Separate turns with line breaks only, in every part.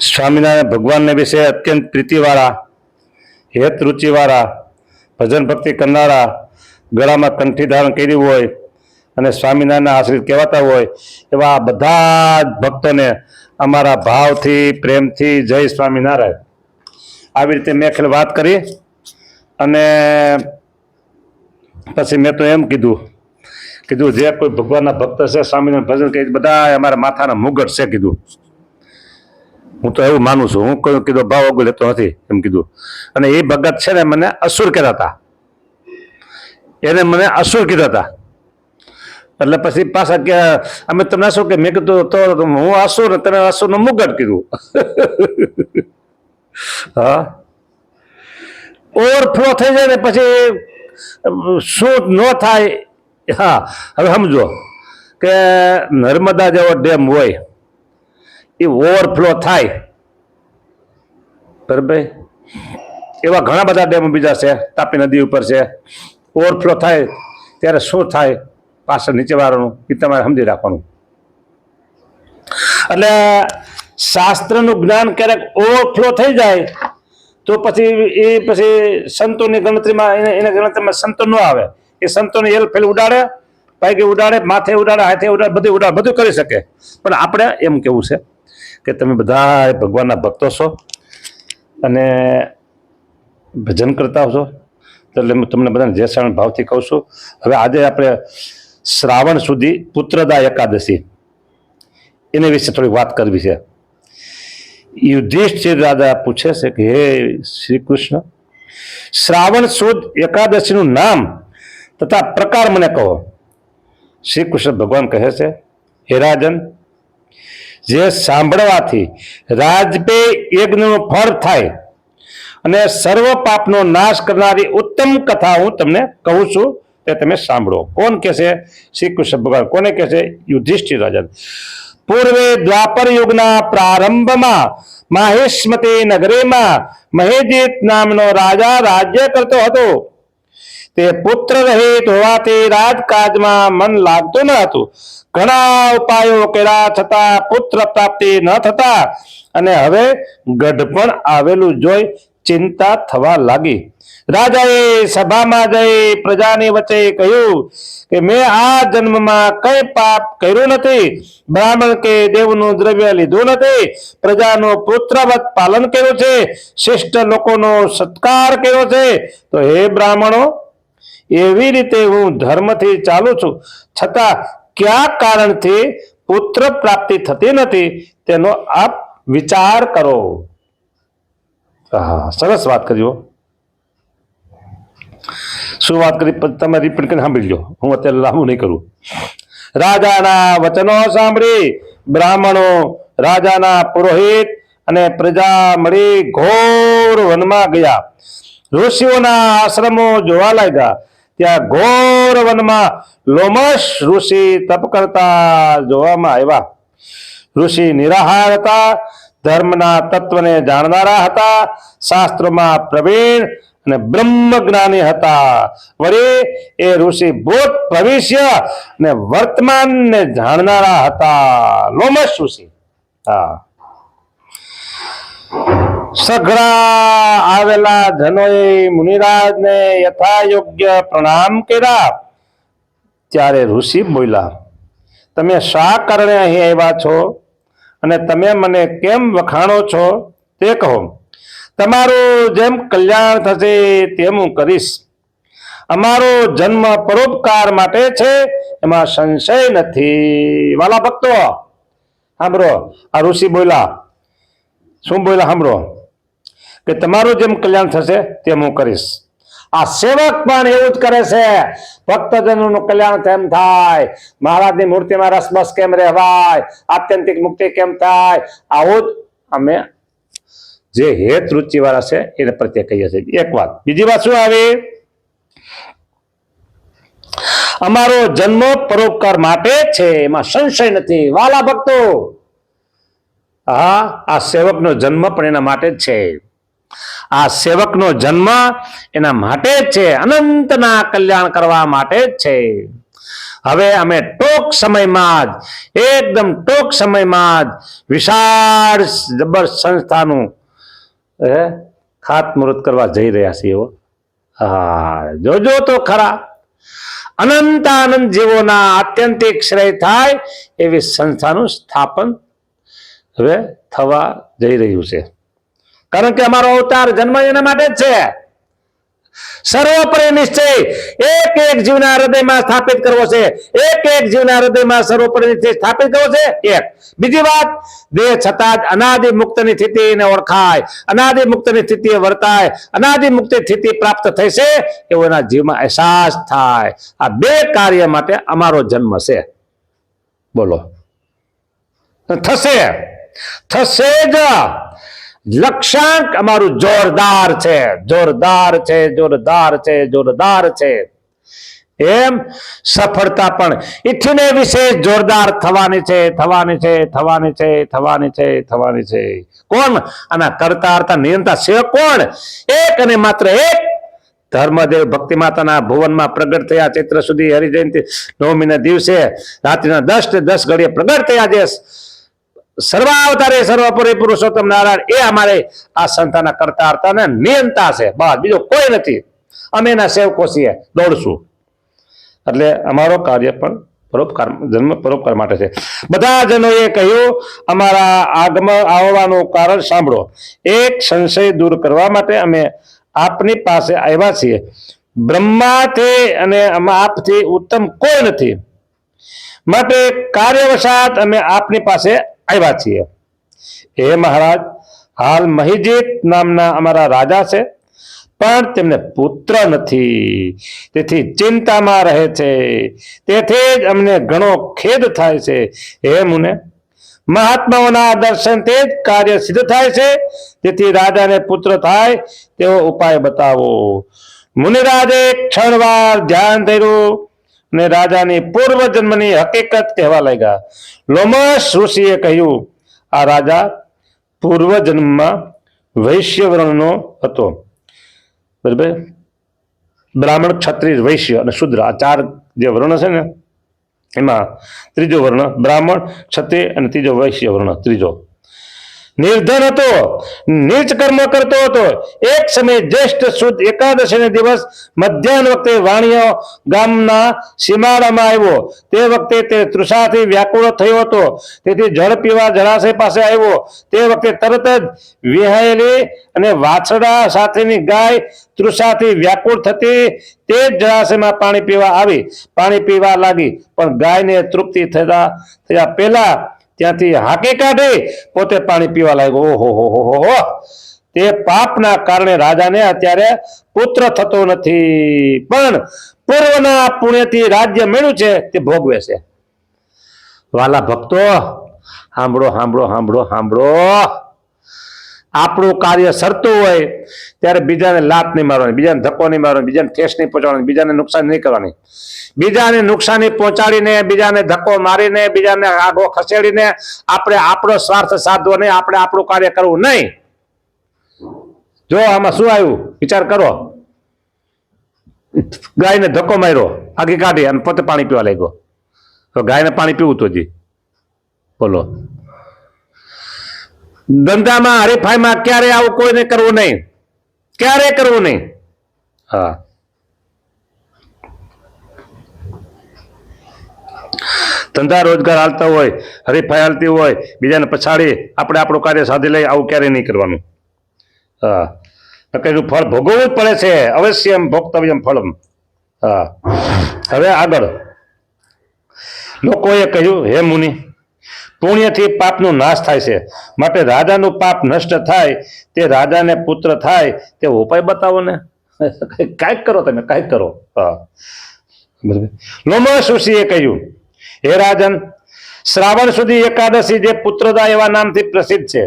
સ્વામિનારાયણ ભગવાનને વિશે અત્યંત પ્રીતિવાળા, હેત રુચિવાળા, ભજન ભક્તિ કરનારા, ગળામાં કંઠી ધારણ કર્યું હોય અને સ્વામિનારાયણના આશ્રિત કહેવાતા હોય એવા બધા જ ભક્તોને અમારા ભાવથી, પ્રેમથી જય સ્વામિનારાયણ. આવી રીતે મેં ખેલ વાત કરી અને પછી મેં તો એમ કીધું જે કોઈ ભગવાનના ભક્ત છે, સ્વામિનારાયણ ભજન કરી બધા અમારા માથાના મુગટ છે કીધું. હું તો એવું માનું છું. હું કોઈ કીધું ભાવ અગો લેતો નથી એમ કીધું. અને એ ભગત છે ને મને અસુર કહેતા હતા, એને મને અસુર કીધા હતા. એટલે પછી પાછા કે અમે તમને શું કે મેં કીધું તો હું અસુર ને તમે અસુરનો મુગટ કીધું. હા, ઓવરફ્લો થઈ જાય ને પછી શું ન થાય. હા, હવે સમજો કે નર્મદા જેવો ડેમ હોય એ ઓવરફ્લો થાય, બરાબર. એવા ઘણા બધા ડેમો બીજા છે, તાપી નદી ઉપર છે. ઓવરફ્લો થાય ત્યારે શું થાય પાછળ નીચેવાળાનું એ તમારે સમજી રાખવાનું. એટલે શાસ્ત્રનું જ્ઞાન ક્યારેક ઓવરફ્લો થઈ જાય તો પછી સંતોની ગણતરીમાં એના ગણતરીમાં સંતો ન આવે. એ સંતોને એલ ફેલ ઉડાડે, પૈકી ઉડાડે, માથે ઉડાડે, હાથે ઉડાડે, બધું કરી શકે. પણ આપણે એમ કેવું છે કે તમે બધા ભગવાનના ભક્તો છો અને ભજન કરતા છો, એટલે હું તમને બધાને જે શ્રાવણ ભાવથી કહું છું. હવે આજે આપણે શ્રાવણ સુધી પુત્રદા એકાદશી એના વિશે થોડી વાત કરવી છે. યુધિષ્ઠિર રાજા પૂછે છે કે હે શ્રી કૃષ્ણ, શ્રાવણ સુદ એકાદશીનું નામ તથા પ્રકાર મને કહો. શ્રી કૃષ્ણ ભગવાન કહે છે, હે રાજન, જે સાંભળવાથી રાજપેય યજ્ઞનું ફળ થાય અને સર્વ પાપનો નાશ કરનારી ઉત્તમ કથા હું તમને કહું છું, તે તમે સાંભળો. કોણ કહે છે? શ્રી કૃષ્ણ ભગવાન. કોને કહે છે? યુધિષ્ઠિર રાજા. પૂર્વે દ્વાપર યુગના પ્રારંભમાં માહેશ્મતી નગરીમાં મહેજીત નામનો રાજા રાજ્ય કરતો હતો. તે પુત્ર રહિત હોવાથી રાજકાજમાં મન લાગતું ન હતું. ઘણા ઉપાયો કર્યા છતાં પુત્ર પ્રાપ્તિ ન થતા અને હવે ગઢપણ આવેલું જોઈ ચિંતા થવા લાગી. રાજાએ સભામાં જઈ પ્રજાની વચ્ચે કહ્યું કે મેં આ જન્મમાં કઈ પાપ કર્યું નથી, બ્રાહ્મણ કે દેવનું દ્રવ્ય લીધું નથી, પ્રજાનું પુત્રવત પાલન કર્યું છે, શ્રેષ્ઠ લોકોનો સત્કાર કર્યો છે. તો હે બ્રાહ્મણો, એવી રીતે હું ધર્મથી ચાલુ છું, છતાં કયા કારણથી પુત્ર પ્રાપ્તિ થતી નથી તેનો આપ વિચાર કરો. હા, સરસ વાત કર્યો. શું વાત કરી તમે રિપીટ કરીને સાંભળી લો, હું અત્યારે લાંબુ નહીં કરું. રાજાના વચનો સાંભળી બ્રાહ્મણો, રાજાના પુરોહિત અને પ્રજા મળી ઘોર વનમાં ગયા. ઋષિઓના આશ્રમો જોવા લાગ્યા. ત્યાં ઘોર વનમાં લોમશ ઋષિ તપ કરતા જોવામાં આવ્યા. ઋષિ નિરાહાર હતા, ધર્મના તત્વને જાણનારા હતા, શાસ્ત્રોમાં પ્રવીણ અને બ્રહ્મ જ્ઞાની હતા. વળી એ ઋષિ ભૂત, ભવિષ્ય અને વર્તમાનને જાણનારા હતા. લોમશ ઋષિ. હા, સઘળા આવેલા જનોએ મુનિરાજને યથાયોગ્ય પ્રણામ કર્યા. ત્યારે ઋષિ બોલ્યા, તમે શા કારણે અહીં આવ્યા છો અને તમે મને કેમ વખાણો છો તે કહો. તમારું જેમ કલ્યાણ થશે તેમ હું કરીશ. અમારો જન્મ પરોપકાર માટે છે, એમાં સંશય નથી. વાલા ભક્તો સાંભળો, આ ઋષિ બોલ્યા. શું બોલ્યા સાંભળો, કે તમારું જેમ કલ્યાણ થશે તેમ હું કરીશ. આ સેવક પણ એવું જ કરે છે. ભક્તજનોનું કલ્યાણ કેમ થાય, મહારાજની મૂર્તિમાં રસબસ કેમ રહેવાય, આત્યંતિક મુક્તિ કેમ થાય, આવું જ અમે જે હેત રુચિ વાળા છે એને પ્રત્યે કહીએ છીએ. એક વાત. બીજી વાત શું આવી? અમારો જન્મ પરોપકાર માટે છે, એમાં સંશય નથી. વાલા ભક્તો, હા, આ સેવકનો જન્મ પણ એના માટે જ છે. આ સેવકનો જન્મ એના માટે જ છે, અનંતના કલ્યાણ કરવા માટે જ છે. હવે અમે ટૂંક સમયમાં જ એકદમ ટૂંક સમયમાં જ વિશાળ જબર સંસ્થાનું ખાતમુહૂર્ત કરવા જઈ રહ્યા છીએ. હા, જોજો તો ખરા. અનંત આનંદ જીવોના આત્યંતિક શ્રેય થાય એવી સંસ્થાનું સ્થાપન હવે થવા જઈ રહ્યું છે. કારણ કે અમારો અવતાર જન્મ એના માટે જ છે. સર્વોપરી નિશ્ચય એક એક જીવના હૃદયમાં સ્થાપિત કરવો છે. એક એક જીવના હૃદયમાં સર્વોપરી નિશ્ચય સ્થાપિત કરવો છે. એક બીજી વાત, દેહ છતાં જ અનાદિ મુક્તની સ્થિતિને ઓળખાય, અનાદિ મુક્તની સ્થિતિએ વર્તાય, અનાદિ મુક્તિ સ્થિતિ પ્રાપ્ત થઈ છે એવો એના જીવમાં અહેસાસ થાય. આ બે કાર્ય માટે અમારો જન્મ છે. બોલો, થશે થશે જ. લક્ષ્યાંક અમારું જોરદાર છે, જોરદાર છે, જોરદાર છે, જોરદાર છે. એમ સફળતા પણ ઇથીને વિશેષ જોરદાર થવાની છે, થવાની છે, થવાની છે, થવાની છે, થવાની છે. કોણ આના કરતા હર્તા નિયંતા છે? કોણ? એક અને માત્ર એક ધર્મદેવ ભક્તિ માતાના ભુવનમાં પ્રગટ થયા. ચૈત્ર સુધી હરિજયંતિ નવમીના દિવસે રાત્રિના 10 ને 10 ઘડીએ પ્રગટ થયા છે. સર્વાવતારે સર્વપરી પુરુષોત્તમ નારાયણ એ અમારે આ સંસ્થાના કરતા હર્તા ને નિયંતા છે. બસ બીજો કોઈ નથી. અમે એના સેવકો છીએ, દોડશું. એટલે અમારો કાર્ય પણ પરોપકાર, જન્મ પરોપકાર માટે છે. બધા જનોએ કહ્યું અમારા આવવાનું કારણ સાંભળો. એક સંશય દૂર કરવા માટે અમે આપની પાસે આવ્યા છીએ. બ્રહ્માથી અને આપથી ઉત્તમ કોઈ નથી, માટે કાર્યવશાત અમે આપની પાસે આવ્યા છીએ. હે મહારાજ, હાલ મહિજીત નામના અમારા રાજા છે, પણ તેમને પુત્ર નથી, તેથી ચિંતામાં રહે છે. તેથી જ અમને ઘણો ખેદ થાય છે. હે મુને, મહાત્માઓના દર્શનથી જ કાર્ય સિદ્ધ થાય છે. તેથી રાજાને પુત્ર થાય તેવો ઉપાય બતાવો. મુનિરાજે ક્ષણવાર ધ્યાન ધર્યું ને રાજાની પૂર્વ જન્મની હકીકત કહેવા લાગ્યા. લોમશ ઋષિએ કહ્યું, આ રાજા પૂર્વ જન્મમાં વૈશ્ય વર્ણનો હતો. બરાબર? બ્રાહ્મણ, ક્ષત્રિય, વૈશ્ય અને શુદ્ર, આ 4 જે વર્ણ છે ને, એમાં ત્રીજો વર્ણ બ્રાહ્મણ, ક્ષત્રિય અને ત્રીજો વૈશ્ય વર્ણ, ત્રીજો. નિર્ધન હતો, નીચ કર્મ કરતો હતો. એક સમય જ્યેષ્ઠ સુદ એકાદશીને દિવસ મધ્યાહન વખતે વાણિયો ગામના સીમાડામાં આવ્યો. તે વખતે તે તૃષાથી વ્યાકુળ થયો હતો, તેથી જળ પીવા જળાશય પાસે આવ્યો. તે વખતે તરત જ વિહાયેલી અને વાછડા સાથેની ગાય તૃષાથી વ્યાકુળ થતી તે જ જળાશયમાં પાણી પીવા આવી, પાણી પીવા લાગી. પણ ગાયને તૃપ્તિ થયા પહેલા ત્યાંથી હાંકી કાઢી પોતે પાણી પીવા લાગ્યો. ઓહો, તે પાપના કારણે રાજાને અત્યારે પુત્ર થતો નથી, પણ પૂર્વના પુણ્યથી રાજ્ય મેળવ્યું છે તે ભોગવે છે. વાલા ભક્તો, સાંભળો, સાંભળો, સાંભળો, સાંભળો. આપણું કાર્ય સરતું હોય ત્યારે બીજાને લાત નહીં મારવાની, બીજાને ધક્કો નહીં મારવાનો, બીજાને ઠેસ નહીં પહોંચાડવાની, બીજાને નુકસાન નહીં કરવાની. બીજાને નુકસાની પહોંચાડીને, બીજાને ધક્કો મારીને, બીજાને આગો ખસેડીને આપણે આપણો સ્વાર્થ સાધવો નહીં, આપણે આપણું કાર્ય કરવું નહીં. જો આમાં શું આવ્યું વિચાર કરો. ગાયને ધક્કો માર્યો, આગી કાઢી અને પોતે પાણી પીવા લાગ્યો. તો ગાયને પાણી પીવું તો જી બોલો. ધંધામાં હરીફાઈમાં ક્યારે આવું કોઈને કરવું નહીં, ક્યારે કરવું નહીં. હા, ધંધા રોજગાર હાલતા હોય, હરીફાઈ હાલતી હોય, બીજાને પછાડી આપણે આપણું કાર્ય સાધી લઈ, આવું ક્યારેય નહીં કરવાનું. હા, કઈનું ફળ ભોગવવું જ પડે છે. અવશ્યમ ભોક્તવ્યમ ફળમ. હા, હવે આગળ લોકોએ કહ્યું, હે મુનિ, પુણ્યથી પાપનો નાશ થાય છે, માટે રાજાનું પાપ નષ્ટ થાય, તે રાજાને પુત્ર થાય તે ઉપાય બતાવો ને. કાંઈક કરો, તમે કાંઈક કરો. હા, લોમશ ઋષિએ કહ્યું, હે રાજન, શ્રાવણ સુધી એકાદશી જે પુત્રદા એવા નામથી પ્રસિદ્ધ છે,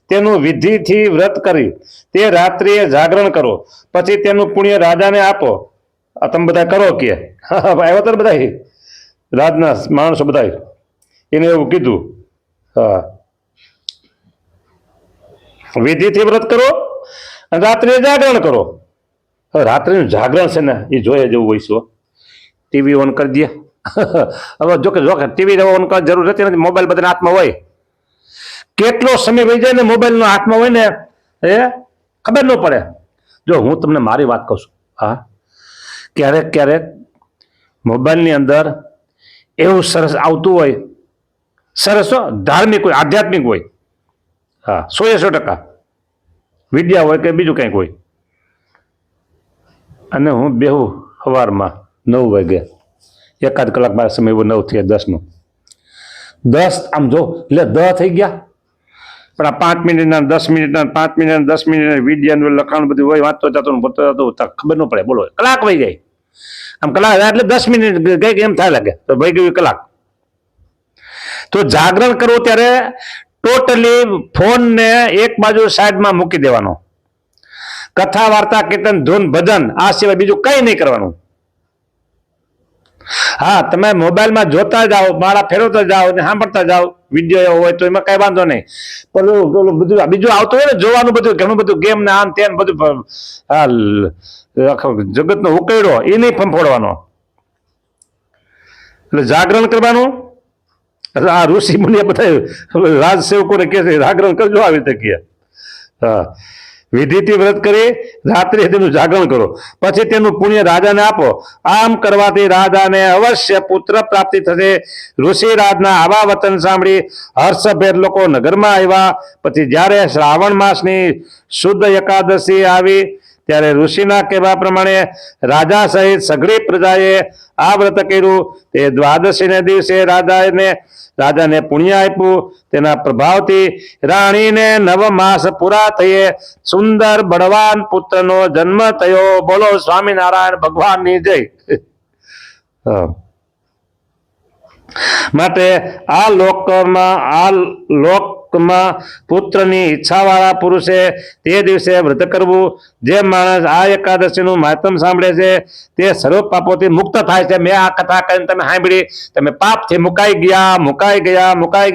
તેનું વિધિથી વ્રત કરી તે રાત્રિએ જાગરણ કરો, પછી તેનું પુણ્ય રાજાને આપો. આ તમે બધા કરો કે આવ્યો તો બધા રાજના માણસો બધા એને એવું કીધું. હા, વિધિથી વ્રત કરો અને રાત્રિએ જાગરણ કરો. રાત્રિનું જાગરણ છે ને એ જોઈએ જેવું હોય છે. ટીવી ઓન કરી દે, હવે જોકે ટીવી ઓન કરવા જરૂર રહેતી નથી, મોબાઈલ બધાના હાથમાં હોય. કેટલો સમય વહી જાય ને મોબાઈલનો હાથમાં હોય ને એ ખબર ન પડે. જો હું તમને મારી વાત કહું છું, હા, ક્યારેક ક્યારેક મોબાઈલની અંદર એવું સરસ આવતું હોય, સરસ ધાર્મિક હોય, આધ્યાત્મિક હોય, હા, 100% વિદ્યા હોય કે બીજું કંઈક હોય, અને હું બેહું સવારમાં 9 વાગે, એકાદ કલાક મારા સમય એવો 9 થી 10નો 10 આમ જો એટલે 10 થઈ ગયા, પણ આ 5 મિનિટના 10 મિનિટના 5 મિનિટના 10 મિનિટના વિદ્યાનું લખાણ બધું હોય, વાંચતો જતો ભણતો જતો ખબર ન પડે. બોલો કલાક વહી જાય, આમ કલાક એટલે 10 મિનિટ ગઈ એમ થાય લાગે તો ભાઈ ગયું કલાક. તો જાગરણ કરવું ત્યારે ટોટલી ફોનને એક બાજુ સાઈડમાં મૂકી દેવાનો. કથા, વાર્તા, કીર્તન, ધૂન, ભજન આ સિવાય બીજું કંઈ નહીં કરવાનું. હા, તમે મોબાઈલમાં જોતા જાઓ, માળા ફેરવતા જાઓ ને સાંભળતા જાઓ, વિડીયો એવો હોય તો એમાં કઈ વાંધો નહીં. પેલું બધું બીજું આવતું હોય ને જોવાનું, બધું ઘણું બધું ગેમ ને આમ તેમ બધું જગતનો ઉકેડો એ નહીં ફંફોડવાનો. એટલે જાગરણ કરવાનું. આ ઋષિ મુનિએ બધા રાજ સેવકોને કહે છે જાગરણ કરજો, આવી રીતે કહે. હા, વિધિથી વ્રત કરી રાત્રે તેનું જાગરણ કરો, પછી તેનું પુણ્ય રાજાને આપો. આમ કરવાથી રાજાને અવશ્ય પુત્ર પ્રાપ્તિ થશે. ઋષિરાજના આવા વચન સાંભળી હર્ષભેર લોકો નગરમાં આવ્યા. પછી જ્યારે શ્રાવણ માસની શુદ્ધ એકાદશી આવી ત્યારે ઋષિના કહેવા પ્રમાણે રાજા સહિત સઘળી પ્રજાએ આ વ્રત કર્યું. તે દ્વાદશીને દિવસે રાજાને પુણ્ય આપ્યું. તેના પ્રભાવથી રાણીને 9 માસ પૂરા થયે સુંદર બળવાન પુત્રનો જન્મ થયો. બોલો સ્વામિનારાયણ ભગવાનની જય. માટે આ લોકમાં પુત્રની ઈચ્છાવાળા પુરુષે તે દિવસે વ્રત કરવું. જે માણસ આ એકાદશીનું મહાત્મ સાંભળે છે તે સર્વ પાપોથી મુક્ત થાય છે. મેં આ કથા કરીને તમે સાંભળી, તમે પાપથી મુકાઈ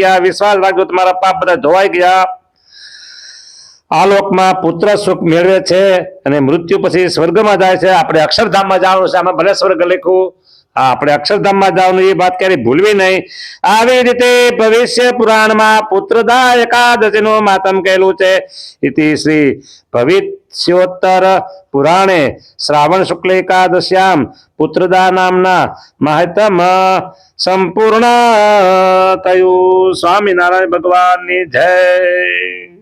ગયા. વિશ્વાસ રાખજો, તમારા પાપ બધા ધોવાઈ ગયા. આ લોકમાં પુત્ર સુખ મેળવે છે અને મૃત્યુ પછી સ્વર્ગમાં જાય છે. આપણે અક્ષરધામમાં જવાનું છે. આમાં ભલે સ્વર્ગ લખ્યું, આપણે અક્ષરધામમાં જવાનું એ વાત ક્યારેય ભૂલવી નહીં. આવી રીતે ભવિષ્ય પુરાણમાં પુત્રદા એકાદશીનું મહાત્મ કહેલું છે. ઇતિ શ્રી ભવિષ્યોત્તર પુરાણે શ્રાવણ શુક્લ એકાદશ્યામ પુત્રદા નામના મહાત્મ સંપૂર્ણ થયું. સ્વામિનારાયણ ભગવાનની જય.